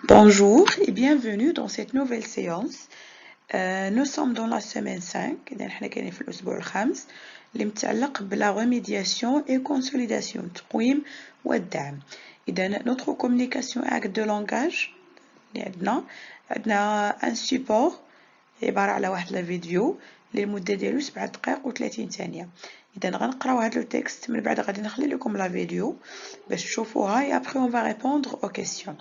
Bonjour et bienvenue dans cette nouvelle séance. Nous sommes dans la semaine 5, إذا نحن كاينين في الأسبوع الخامس اللي متعلق بلا remédiation et consolidation التقويم والدعم. إذا notre communication acte de langage اللي عندنا un support عبارة على واحد لا فيديو اللي المدة ديالو 7 دقائق و30 ثانية. إذا غنقراو هاد لو تكست من بعد غادي نخلي لكم لا فيديو باش تشوفوها et après on va répondre aux questions.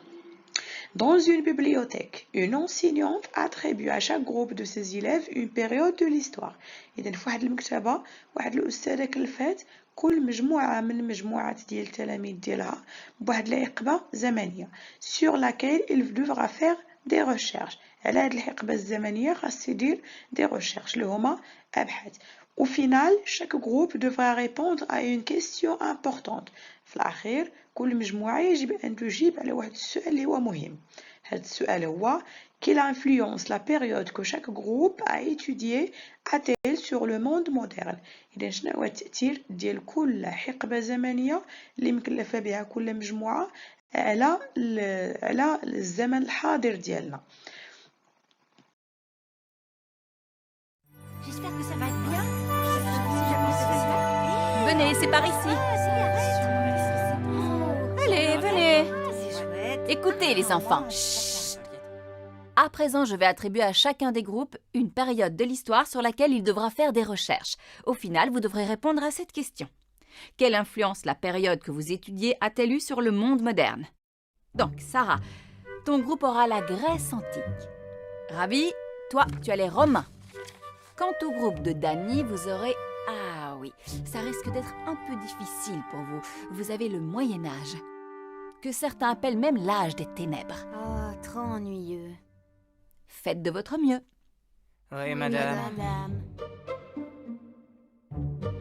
Dans une bibliothèque, une enseignante attribue à chaque groupe de ses élèves une période de l'histoire. إذن في واحد المكتبة واحد الأستاذة كلفات كل مجموعة من مجموعات ديال التلاميذ ديالها بواحد الحقبة زمنية sur laquelle il devra faire des recherches. على هاد الحقبة الزمنية خاص يدير des recherches اللي هما أبحاث. Au final, chaque groupe devra répondre à une question importante. في الأخير كل مجموعة يجب أن تجيب على واحد السؤال اللي هو مهم. هذا السؤال هو quelle influence la période que chaque groupe a étudié a-t-elle sur le monde moderne. إذا شنو هو التأثير ديال كل حقبة زمنية اللي مكلفة بها كل مجموعة على الزمن الحاضر ديالنا. J'espère que ça va être bien. Venez, c'est par ici. Allez, venez. Écoutez les enfants. Chut. À présent, je vais attribuer à chacun des groupes une période de l'histoire sur laquelle il devra faire des recherches. Au final, vous devrez répondre à cette question. Quelle influence la période que vous étudiez a-t-elle eu sur le monde moderne? Donc, Sarah, ton groupe aura la Grèce antique. Ravi, toi, tu as les Romains. Quant au groupe de Dany, vous aurez... Ah oui, ça risque d'être un peu difficile pour vous. Vous avez le Moyen-Âge, que certains appellent même l'âge des ténèbres. Oh, trop ennuyeux. Faites de votre mieux. Oui, madame.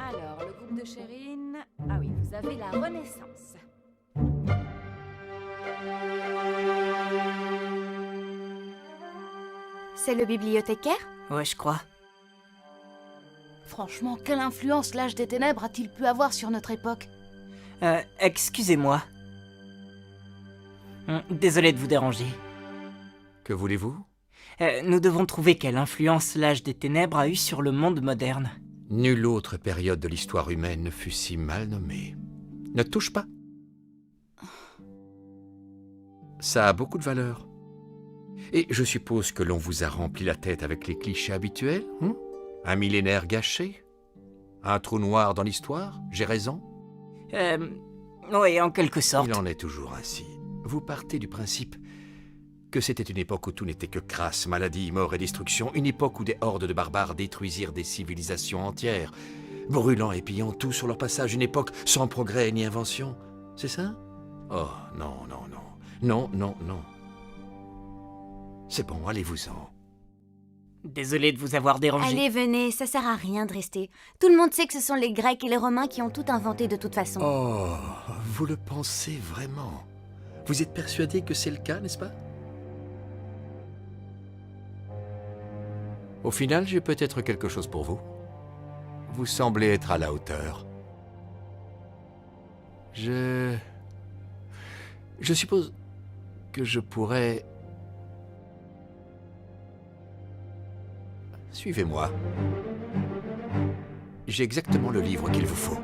Alors, le groupe de Chérine... Ah oui, vous avez la Renaissance. C'est le bibliothécaire? Ouais, je crois. Franchement, quelle influence l'âge des ténèbres a-t-il pu avoir sur notre époque? Excusez-moi. Désolé de vous déranger. Que voulez-vous? Nous devons trouver quelle influence l'âge des ténèbres a eu sur le monde moderne. Nulle autre période de l'histoire humaine ne fut si mal nommée. Ne touche pas. Ça a beaucoup de valeur. Et je suppose que l'on vous a rempli la tête avec les clichés habituels, hein? Un millénaire gâché? Un trou noir dans l'histoire? J'ai raison? Oui, en quelque sorte. Il en est toujours ainsi. Vous partez du principe que c'était une époque où tout n'était que crasse, maladie, mort et destruction, une époque où des hordes de barbares détruisirent des civilisations entières, brûlant et pillant tout sur leur passage, une époque sans progrès ni invention. C'est ça? Oh, non, non, non. Non, non, non. C'est bon, allez-vous-en. Désolé de vous avoir dérangé. Allez, venez, ça sert à rien de rester. Tout le monde sait que ce sont les Grecs et les Romains qui ont tout inventé de toute façon. Oh, vous le pensez vraiment? Vous êtes persuadé que c'est le cas, n'est-ce pas? Au final, j'ai peut-être quelque chose pour vous. Vous semblez être à la hauteur. Je suppose que je pourrais... Suivez-moi. J'ai exactement le livre qu'il vous faut.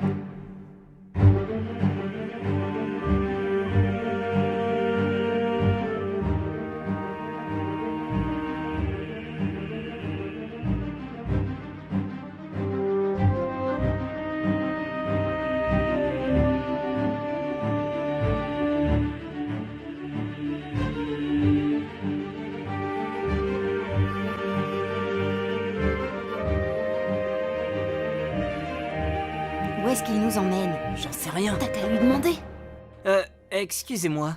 Où est-ce qu'il nous emmène? J'en sais rien. T'as qu'à lui demander. Excusez-moi.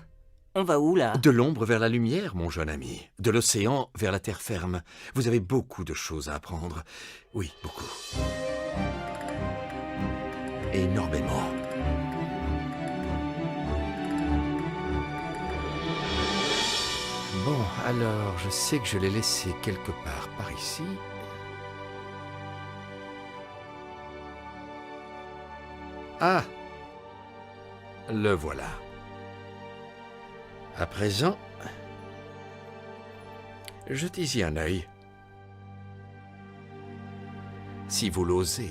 On va où, là? De l'ombre vers la lumière, mon jeune ami. De l'océan vers la terre ferme. Vous avez beaucoup de choses à apprendre. Oui, beaucoup. Énormément. Bon, alors, je sais que je l'ai laissé quelque part par ici. Ah! Le voilà. À présent, jetez-y un œil. Si vous l'osez.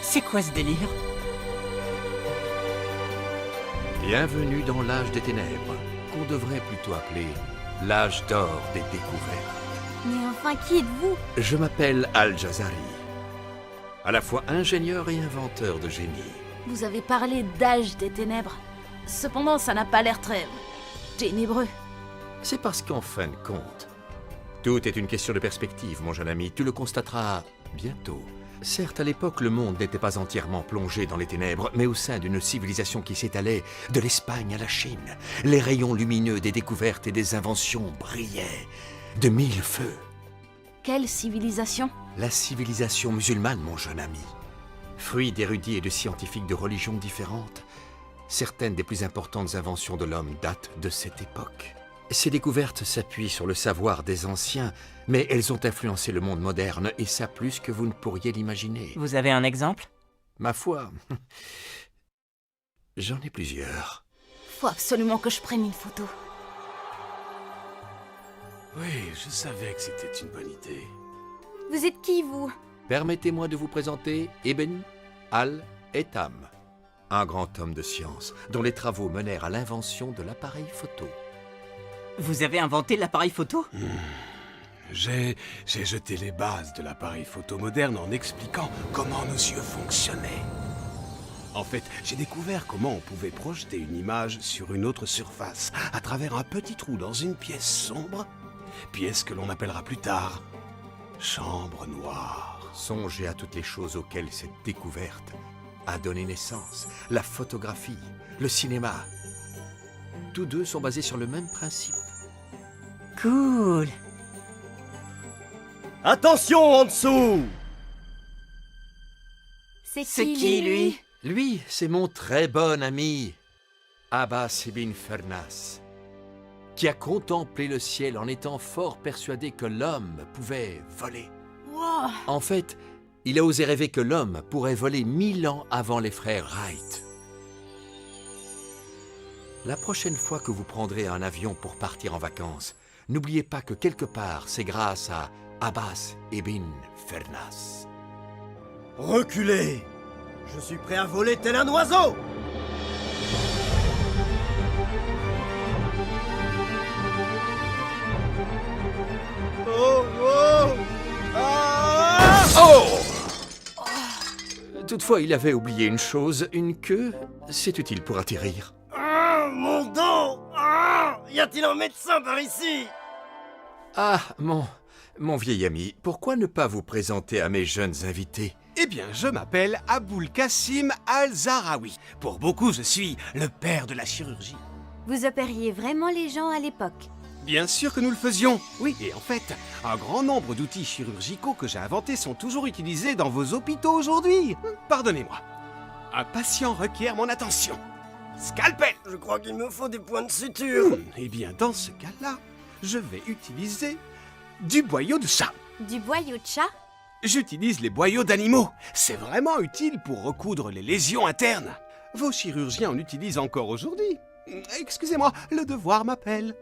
C'est quoi ce délire? Bienvenue dans l'âge des ténèbres, qu'on devrait plutôt appeler l'âge d'or des découvertes. Mais enfin, qui êtes-vous? Je m'appelle Al-Jazari, à la fois ingénieur et inventeur de génie. Vous avez parlé d'âge des ténèbres. Cependant, ça n'a pas l'air très ténébreux. C'est parce qu'en fin de compte, tout est une question de perspective, mon jeune ami. Tu le constateras bientôt. Certes, à l'époque, le monde n'était pas entièrement plongé dans les ténèbres, mais au sein d'une civilisation qui s'étalait de l'Espagne à la Chine. Les rayons lumineux des découvertes et des inventions brillaient de mille feux. Quelle civilisation? La civilisation musulmane, mon jeune ami. Fruit d'érudits et de scientifiques de religions différentes, certaines des plus importantes inventions de l'homme datent de cette époque. Ces découvertes s'appuient sur le savoir des anciens, mais elles ont influencé le monde moderne, et ça plus que vous ne pourriez l'imaginer. Vous avez un exemple? Ma foi, j'en ai plusieurs. Faut absolument que je prenne une photo. Oui, je savais que c'était une bonne idée. Vous êtes qui, vous? Permettez-moi de vous présenter Ibn al-Haytham, un grand homme de science, dont les travaux menèrent à l'invention de l'appareil photo. Vous avez inventé l'appareil photo? J'ai jeté les bases de l'appareil photo moderne en expliquant comment nos yeux fonctionnaient. En fait, j'ai découvert comment on pouvait projeter une image sur une autre surface à travers un petit trou dans une pièce sombre, pièce que l'on appellera plus tard chambre noire. Songez à toutes les choses auxquelles cette découverte a donné naissance. La photographie, le cinéma. Tous deux sont basés sur le même principe. Cool. Attention en dessous! C'est qui, lui? Lui, c'est mon très bon ami, Abbas ibn Fernas, qui a contemplé le ciel en étant fort persuadé que l'homme pouvait voler. Wow. En fait, il a osé rêver que l'homme pourrait voler 1000 ans avant les frères Wright. La prochaine fois que vous prendrez un avion pour partir en vacances, n'oubliez pas que quelque part, c'est grâce à Abbas ibn Fernas. Reculez! Je suis prêt à voler tel un oiseau! Oh! Oh! Ah! Oh! Toutefois, il avait oublié une chose, une queue, c'est utile pour atterrir. Ah! Mon dos! Ah! Y a-t-il un médecin par ici? Ah, mon vieil ami, pourquoi ne pas vous présenter à mes jeunes invités? Eh bien, je m'appelle Aboul Kassim Al-Zahraoui. Pour beaucoup, je suis le père de la chirurgie. Vous opériez vraiment les gens à l'époque? Bien sûr que nous le faisions. Oui, et en fait, un grand nombre d'outils chirurgicaux que j'ai inventés sont toujours utilisés dans vos hôpitaux aujourd'hui. Pardonnez-moi. Un patient requiert mon attention. Scalpel! Je crois qu'il me faut des points de suture. Eh bien, dans ce cas-là, je vais utiliser du boyau de chat. Du boyau de chat? J'utilise les boyaux d'animaux. C'est vraiment utile pour recoudre les lésions internes. Vos chirurgiens en utilisent encore aujourd'hui. Excusez-moi, le devoir m'appelle.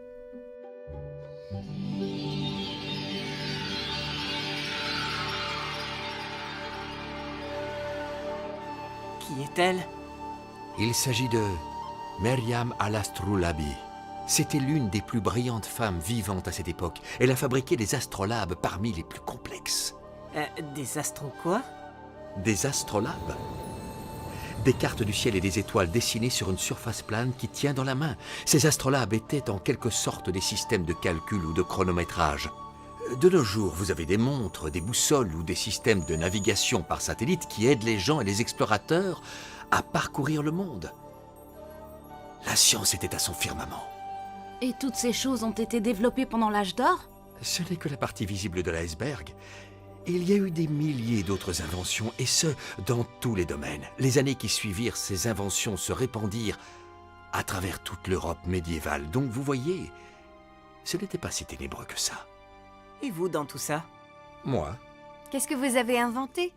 Qui est-elle? Il s'agit de Maryam al-Astrolabi. C'était l'une des plus brillantes femmes vivantes à cette époque. Elle a fabriqué des astrolabes parmi les plus complexes. Des astros quoi? Des astrolabes? des cartes du ciel et des étoiles dessinées sur une surface plane qui tient dans la main. Ces astrolabes étaient en quelque sorte des systèmes de calcul ou de chronométrage. De nos jours, vous avez des montres, des boussoles ou des systèmes de navigation par satellite qui aident les gens et les explorateurs à parcourir le monde. La science était à son firmament. Et toutes ces choses ont été développées pendant l'âge d'or? Ce n'est que la partie visible de l'iceberg. Il y a eu des milliers d'autres inventions, et ce, dans tous les domaines. Les années qui suivirent, ces inventions se répandirent à travers toute l'Europe médiévale. Donc vous voyez, ce n'était pas si ténébreux que ça. Et vous dans tout ça? Moi, Qu'est-ce que vous avez inventé?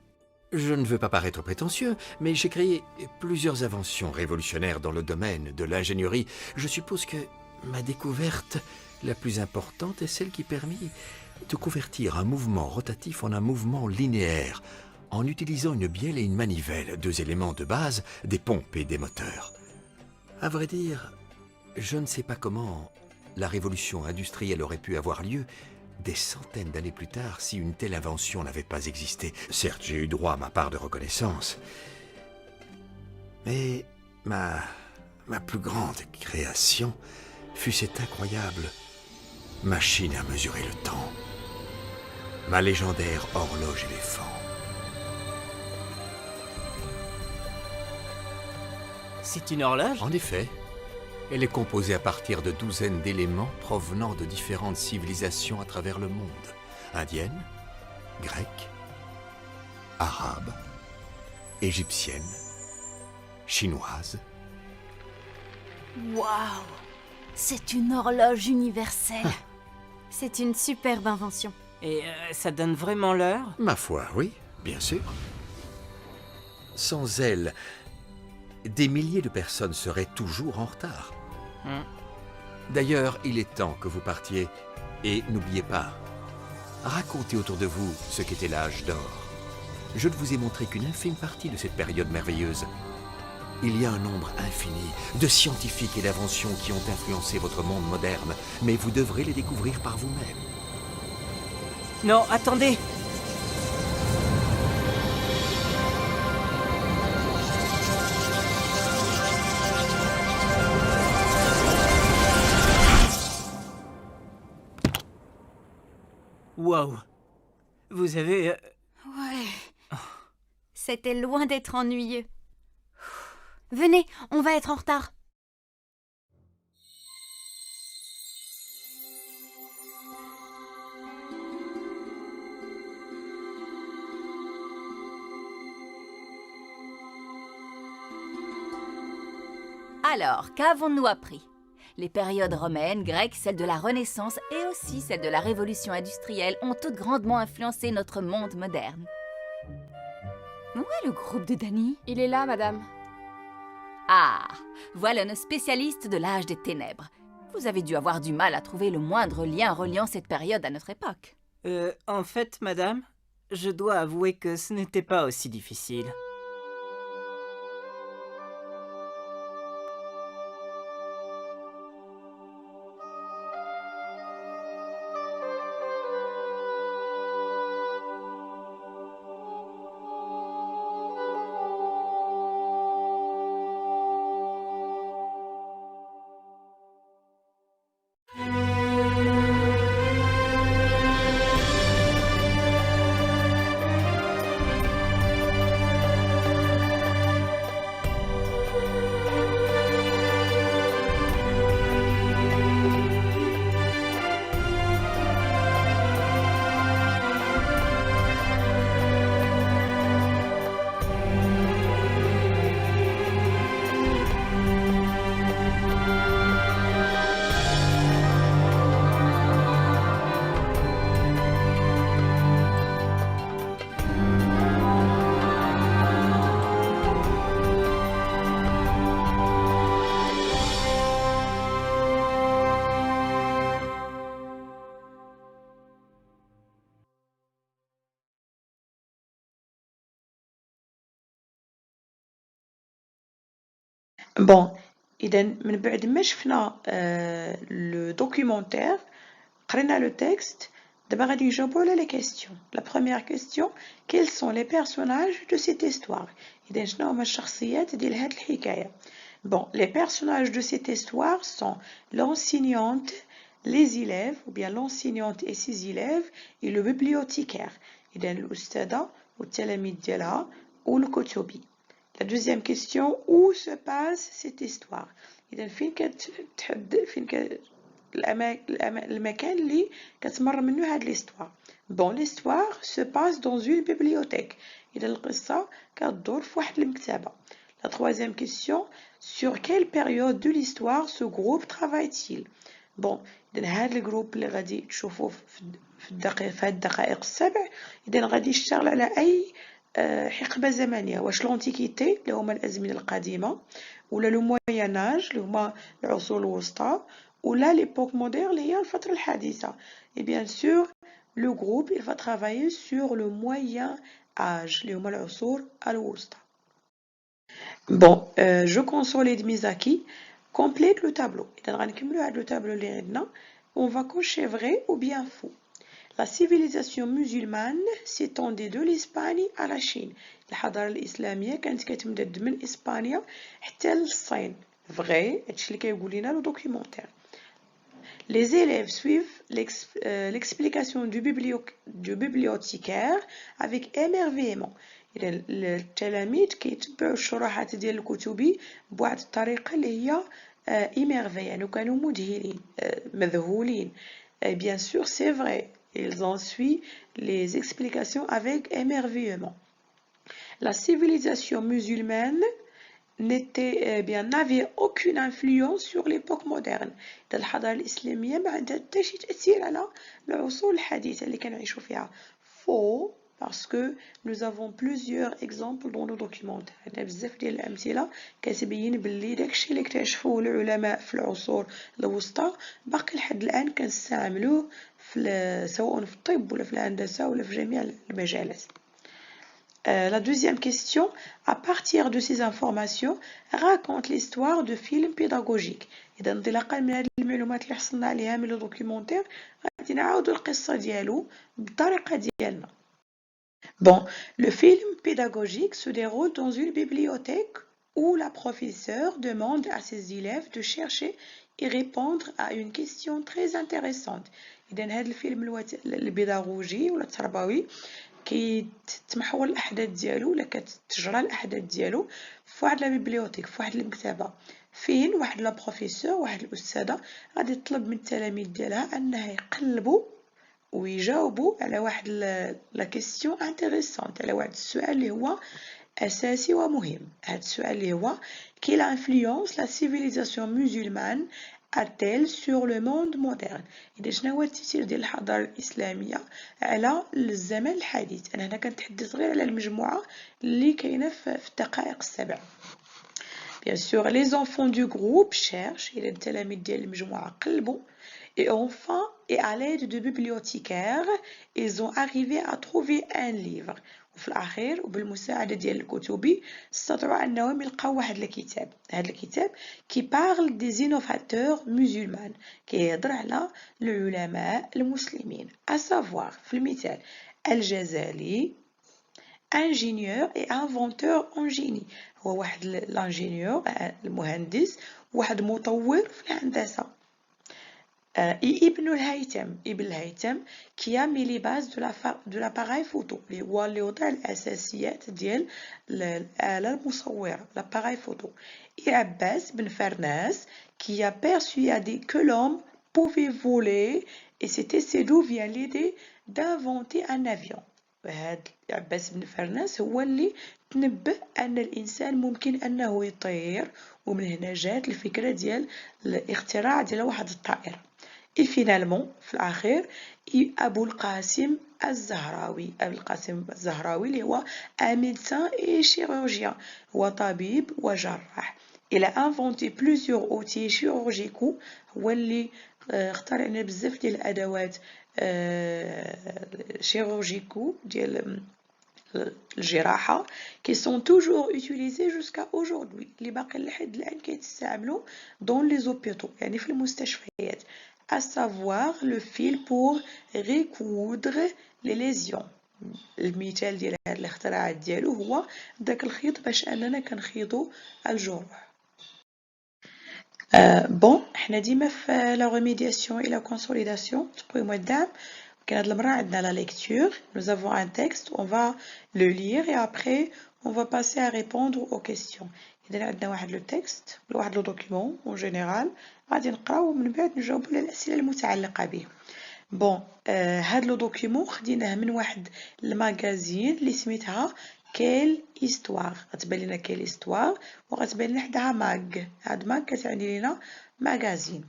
je ne veux pas paraître prétentieux, mais j'ai créé plusieurs inventions révolutionnaires dans le domaine de l'ingénierie. Je suppose que ma découverte la plus importante est celle qui permit de convertir un mouvement rotatif en un mouvement linéaire, en utilisant une bielle et une manivelle, deux éléments de base, des pompes et des moteurs. À vrai dire, je ne sais pas comment la révolution industrielle aurait pu avoir lieu des centaines d'années plus tard si une telle invention n'avait pas existé. Certes, j'ai eu droit à ma part de reconnaissance, mais ma plus grande création fut cette incroyable machine à mesurer le temps. Ma légendaire horloge éléphant. C'est une horloge? En effet, elle est composée à partir de douzaines d'éléments provenant de différentes civilisations à travers le monde. Indienne, grecque, arabe, égyptienne, chinoise. Waouh! C'est une horloge universelle. C'est une superbe invention. Et ça donne vraiment l'heure? Ma foi, oui, bien sûr. Sans elle, des milliers de personnes seraient toujours en retard. D'ailleurs, il est temps que vous partiez. Et n'oubliez pas, racontez autour de vous ce qu'était l'âge d'or. Je ne vous ai montré qu'une infime partie de cette période merveilleuse. Il y a un nombre infini de scientifiques et d'inventions qui ont influencé votre monde moderne, mais vous devrez les découvrir par vous-même. Non, attendez! Wow! Vous avez... Ouais. C'était loin d'être ennuyeux. Venez, on va être en retard. Alors, qu'avons-nous appris? Les périodes romaines, grecques, celles de la Renaissance et aussi celles de la Révolution industrielle ont toutes grandement influencé notre monde moderne. Où est le groupe de Dany? Il est là, madame. Ah, voilà nos spécialistes de l'âge des ténèbres. Vous avez dû avoir du mal à trouver le moindre lien reliant cette période à notre époque. En fait, madame, je dois avouer que ce n'était pas aussi difficile. بون اذا من بعد ما شفنا لو دوكيومونتير قرينا لو تكست D'abord, غادي نجاوبوا على les questions. La première question, quels sont les personnages de cette histoire? إذا شنو هما الشخصيات ديال هاد الحكاية؟ Bon, les personnages de cette histoire sont l'enseignante, les élèves, ou bien l'enseignante et ses élèves, et le bibliothécaire. إذا الأستاذة والتلاميذ ديالها والكتبي. La deuxième question, où se passe cette histoire? إذا فين المكان اللي كتمر منه هاد l'histoire. Bon, l'histoire se passe dans une bibliothèque. إذا القصة كتدور في واحد المكتبة. La troisième question, sur quelle période de l'histoire ce groupe travaille-t-il? Bon, إذا هاد الجروب اللي غادي تشوفوه في هاد الدقائق السبع، إذا غادي يشتغل على أي حقبة زمنية، واش لونتيكيتي اللي هما الأزمنة القديمة، ولا لو موياناج اللي هما العصور الوسطى، ولا ليبوك مودير اللي هي الفترة الحديثة. Et bien sûr, le groupe il va travailler sur le moyen âge اللي هما العصور الوسطى. Bon, je consolide mes acquis, complète le tableau. إذا غنكملوا هاد لو تابلو اللي عندنا. On va cocher vrai ou bien faux. La civilisation musulmane s'étendait de l'Espagne à la Chine. الحضارة الإسلامية كانت كتمتد من إسبانيا حتى للصين. Vrai, هادشي اللي كيقول لنا لو دوكيومونتير. Les élèves suivent l'explication du bibliothécaire avec émerveillement. إذا التلاميذ كيتبعوا الشروحات ديال الكتبي بواحد الطريقة اللي هي émerveillés، يعني كانوا مذهلين مذهولين. Bien sûr, c'est vrai. Ils ont suivi les explications avec émerveillement. La civilisation musulmane n'avait aucune influence sur l'époque moderne. الحضارة الإسلامية ما عندها حتى شي تأثير على العصور الحديثة اللي كنعيشوا فيها. Faux, parce que nous avons plusieurs exemples dans le documentaire. عندنا بزاف ديال الأمثلة كتبين باللي داكشي اللي اكتشفوه العلماء في العصور الوسطى باقي لحد الآن كنستعملوه سواء في الطب ولا في الهندسة ولا في جميع المجالات. La deuxième question, à partir de ces informations, raconte l'histoire de films pédagogiques. إذا انطلاقا من هذه المعلومات اللي حصلنا عليها من الدوكيومونتير غادي نعاودوا القصة ديالو بالطريقة ديالنا. Bon, le film pédagogique se déroule dans une bibliothèque où la professeure demande à ses élèves de chercher et répondre à une question très intéressante. إذا هذا الفيلم البيداغوجي ولا التربوي كيتمحور الأحداث ديالو ولا كتجرى الأحداث ديالو في واحد لا بيبليوتيك، في واحد المكتبة، فين واحد لا بروفيسور واحد الأستاذة غادي تطلب من التلاميذ ديالها أنها يقلبوا ويجاوبوا على واحد لا كيسيون انتريسونت، على واحد السؤال اللي هو أساسي ومهم. هذا السؤال اللي هو quelle influence la civilisation musulmane a-t-elle sur le monde moderne؟ إذا شنو هو التأثير ديال الحضارة الإسلامية على الزمن الحديث؟ أنا هنا كنتحدث غير على المجموعة اللي كاينة في الدقائق السبع. Bien sûr, les enfants du groupe cherchent. إذا التلاميذ ديال المجموعة قلبوا. Et enfin, et à l'aide de bibliothécaires, ils ont arrivé à trouver un livre. وفي الأخير وبالمساعدة ديال الكتبي استطاعوا أنهم يلقاو واحد الكتاب. هذا الكتاب qui parle des innovateurs musulmans، كيهضر على العلماء المسلمين. à savoir في المثال الجزالي ingénieur et inventeur en génie، هو واحد l'ingénieur المهندس واحد مطور في الهندسة. ابن الهيثم qui a mis les bases de l'appareil photo، اللي وضع الأساسيات ديال الآلة المصورة l'appareil photo. et Abbas بن فرناس qui a persuadé que l'homme pouvait voler et c'était c'est d'où vient l'idée d'inventer un avion. وهذا عباس بن فرناس هو اللي تنبه أن الإنسان ممكن أنه يطير، ومن هنا جات الفكرة ديال الاختراع ديال واحد الطائرة. Et finalement في الأخير أبو القاسم الزهراوي اللي هو un médecin et chirurgien، هو طبيب وجراح. Il a inventé plusieurs outils chirurgicaux، هو اللي اخترع لنا بزاف ديال الأدوات chirurgicaux ديال الجراحة qui sont toujours utilisés jusqu'à aujourd'hui، اللي باقي لحد الآن كيتستعملوا dans les hôpitaux، يعني في المستشفيات. à savoir le fil pour recoudre les lésions. المثال ديال هذا الاختراع ديالو هو داك الخيط باش اننا كنخيطو الجروح. بون حنا ديما في لا ريميدياسيون et la consolidation تقويم والدعم. كان هاد المرة عندنا la lecture, nous avons un texte, on va le lire et après on va passer à répondre aux questions. إذا عندنا واحد لو تكست ولا واحد لو دوكيمون اون جينيرال غادي نقراو ومن بعد نجاوبو على الأسئلة المتعلقة به. بون هاد لو دوكيمون خديناه من واحد الماغازين اللي سميتها كيل إستوار. غتبان لينا كيل إستوار وغتبان لنا حداها ماغ. هاد ماغ كتعني لينا ماغازين.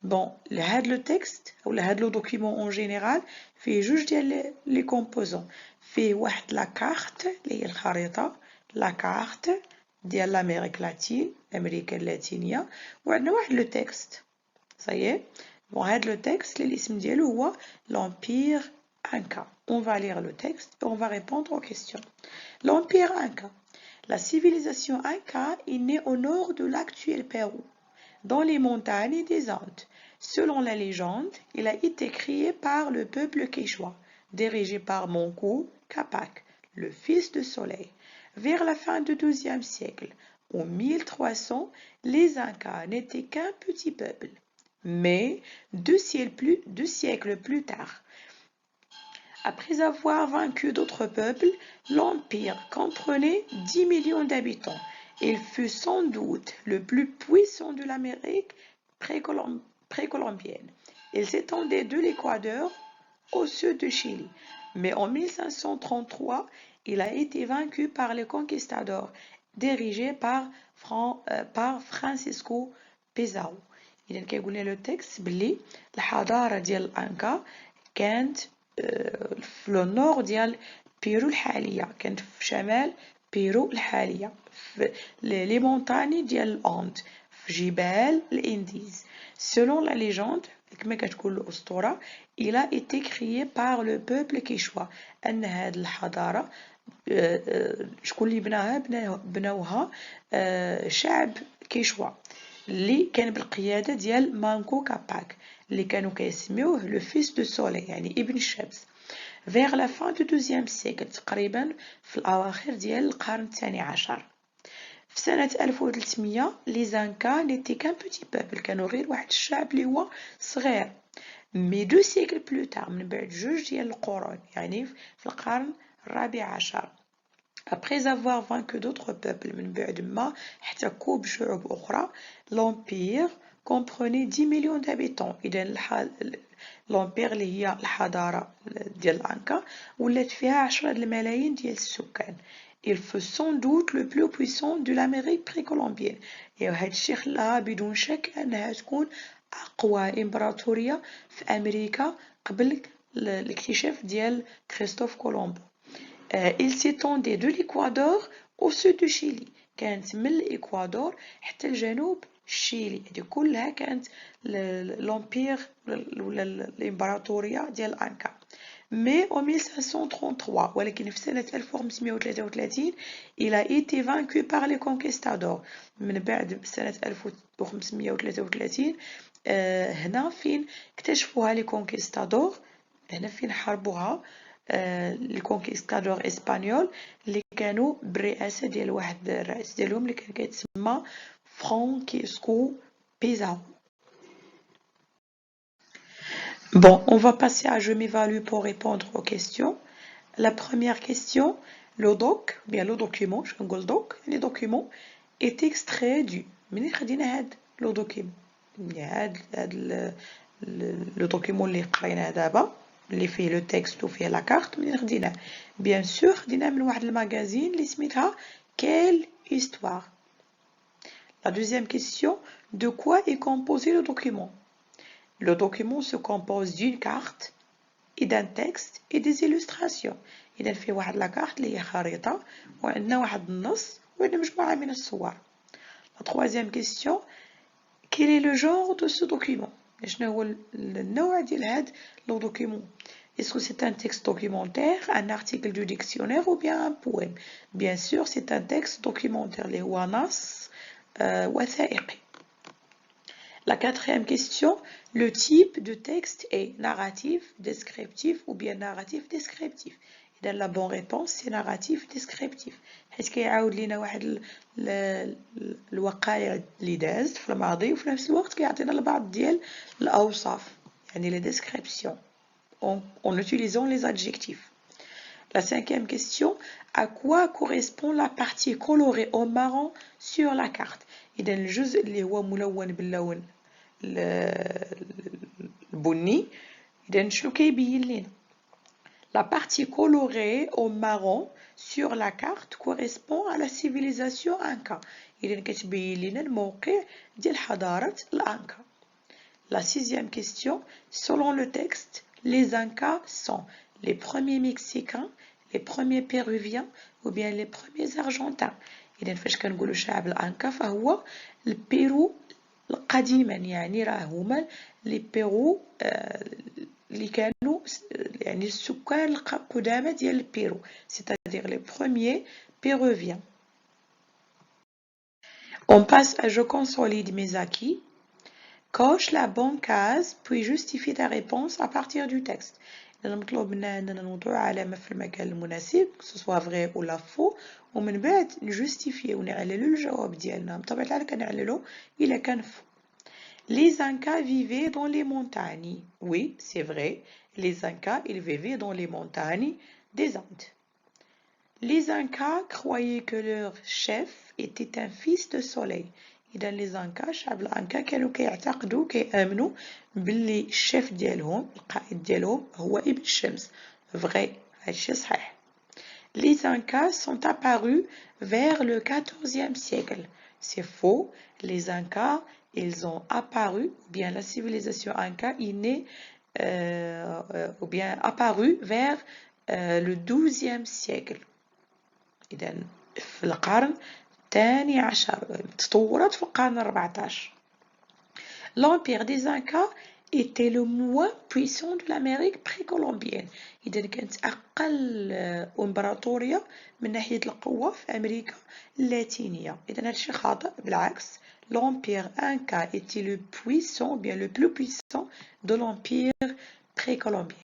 بون هاد لو تكست ولا هاد لو دوكيمون اون جينيرال فيه جوج ديال لي كومبوزون. فيه واحد لا كارت اللي هي الخريطة، لا كارت ديال l'Amérique latine, l'Amérique اللاتينية، وعندنا واحد لو تكست. صايي بون هاد لو تكست اللي الاسم ديالو هو l'Empire Inca. On va lire le texte et on va répondre aux questions. L'Empire Inca. La civilisation Inca est née au nord de l'actuel Pérou, dans les montagnes des Andes. Selon la légende, il a été créé par le peuple Quechua, dirigé par Manco Capac, le fils du soleil. Vers la fin du XIIe siècle, en 1300, les Incas n'étaient qu'un petit peuple. Mais deux siècles plus tard, après avoir vaincu d'autres peuples, l'Empire comprenait 10 millions d'habitants. Il fut sans doute le plus puissant de l'Amérique précolombienne. Il s'étendait de l'Équateur au sud du Chili. Mais en 1533, il a été vaincu par les conquistadors dirigés par Francisco Pizarro. إذا كيقول لنا لو تكست بلي الحضارة ديال الأنكا كانت في لو نور ديال بيرو الحالية، كانت في شمال بيرو الحالية في لي مونتاني ديال الأند في جبال الإنديز. Selon la légende كما كتقول الأسطورة il a été créé par le peuple quechua. أن هاد الحضارة شكون اللي بناوها شعب كيشوا اللي كان بالقيادة ديال مانكو كاباك اللي كانوا كيسميوه لو فيس دو سولي يعني ابن الشمس. vers la fin du XIIe siècle تقريبا في الأواخر ديال القرن الثاني عشر. في سنة 1300 لي زانكا نيتي كان بوتي بابل كانوا غير واحد الشعب اللي هو صغير. مي دو سيكل بلو تار من بعد جوج ديال القرون يعني في القرن الرابع عشر. Après avoir vaincu d'autres peuples من بعد ما احتكوا بشعوب أخرى l'Empire comprenait 10 millions d'habitants. إذا l'Empire اللي هي الحضارة ديال الأنكا ولات فيها 10 الملايين ديال السكان. Il fut sans doute le plus puissant de l'Amérique précolombienne. وهذا الشيء خلاها بدون شك أنها تكون أقوى إمبراطورية في أمريكا قبل الاكتشاف ديال كريستوف كولومبو. Il s'étendait de l'Équateur au sud du Chili. كانت من الإكوادور حتى الجنوب الشيلي. هذه كلها كانت l'Empire ولا الإمبراطورية ديال الأنكا. Mais en 1533 ولكن في سنة 1533 il a été vaincu par les conquistadors. من بعد سنة 1533 هنا فين اكتشفوها لي كونكيستادور، هنا فين حاربوها لي كونكيستادور اسبانيول اللي كانوا بالرئاسة ديال واحد الرئيس ديالهم اللي كان كيتسمى فرانكيسكو بيزارو. Bon, on va passer à je m'évalue pour répondre aux questions. La première question, le doc, bien le document, je vais doc, les documents est extrait du. منين خدينا هاد لو دوكيمون؟ هاد لو دوكيمون اللي قريناه دابا اللي فيه لو تكست وفيه لا كارت منين خديناه؟ بيان سور خديناه من واحد الماغازين اللي سميتها كيل إستوار. La deuxième question, de quoi est composé le document? Le document se compose d'une carte et d'un texte et des illustrations. إذا فيه واحد لا كارت اللي هي خريطة وعندنا واحد النص وعندنا مجموعة من الصور. La troisième question, quel est le genre de ce document? شنو هو النوع ديال هاد لو دوكيمون؟ Est-ce que c'est un texte documentaire, un article du dictionnaire ou bien un poème? Bien sûr, c'est un texte documentaire اللي هو نص وثائقي. La quatrième question, le type de texte est narratif, descriptif ou bien narratif descriptif. إذا la bonne réponse c'est narratif descriptif. حيث كيعاود لينا واحد الوقائع اللي دازت في الماضي وفي نفس الوقت كيعطينا البعض ديال الأوصاف يعني les descriptions en utilisant les adjectifs. La cinquième question, à quoi correspond la partie colorée en marron sur la carte? إذا الجزء اللي هو ملون باللون البني إذا شنو كيبين لينا؟ La partie colorée en marron sur la carte correspond à la civilisation Inca. إذا كتبين لنا الموقع ديال حضارة الأنكا. La sixième question, selon le texte, les Incas sont les premiers Mexicains, les premiers Péruviens ou bien les premiers Argentins. إذا فاش كنقولوا شعب الأنكا فهو البيرو قديما يعني راه هما لي بيرو اللي كانوا يعني السكان القدامى ديال البيرو c'est-à-dire les premiers péruviens. On passe à je consolide mes acquis. Coche la bonne case puis justifie ta réponse à partir du texte. المطلوب منا أننا نوضع علامة في المكان المناسب que ce soit vrai ou la faux ومن بعد نجوستيفيه ونعللو الجواب ديالنا بطبيعة الحال كنعللو إلا كان faux. Les Incas vivaient dans les montagnes. Oui, c'est vrai. Les Incas, ils vivaient dans les montagnes des Andes. Les Incas croyaient que leur chef était un fils de soleil. إذا les Incas شعب الأنكا كانوا كيعتقدوا كيآمنوا باللي الشيف ديالهم القائد ديالهم هو ابن الشمس. Vrai, هادشي صحيح. Les Incas sont apparus vers le 14e siècle. C'est faux. Les Incas, ils ont apparu, ou bien la civilisation Inca est née, ou bien apparu vers le 12e siècle. إذا في القرن الثاني عشر تطورت في القرن 14. L'empire des Incas était le moins puissant de l'Amérique précolombienne. إذا كانت أقل إمبراطورية من ناحية القوة في أمريكا اللاتينية. إذا هادشي خاطئ بالعكس. L'empire Inca était le puissant, bien le plus puissant de l'empire précolombien.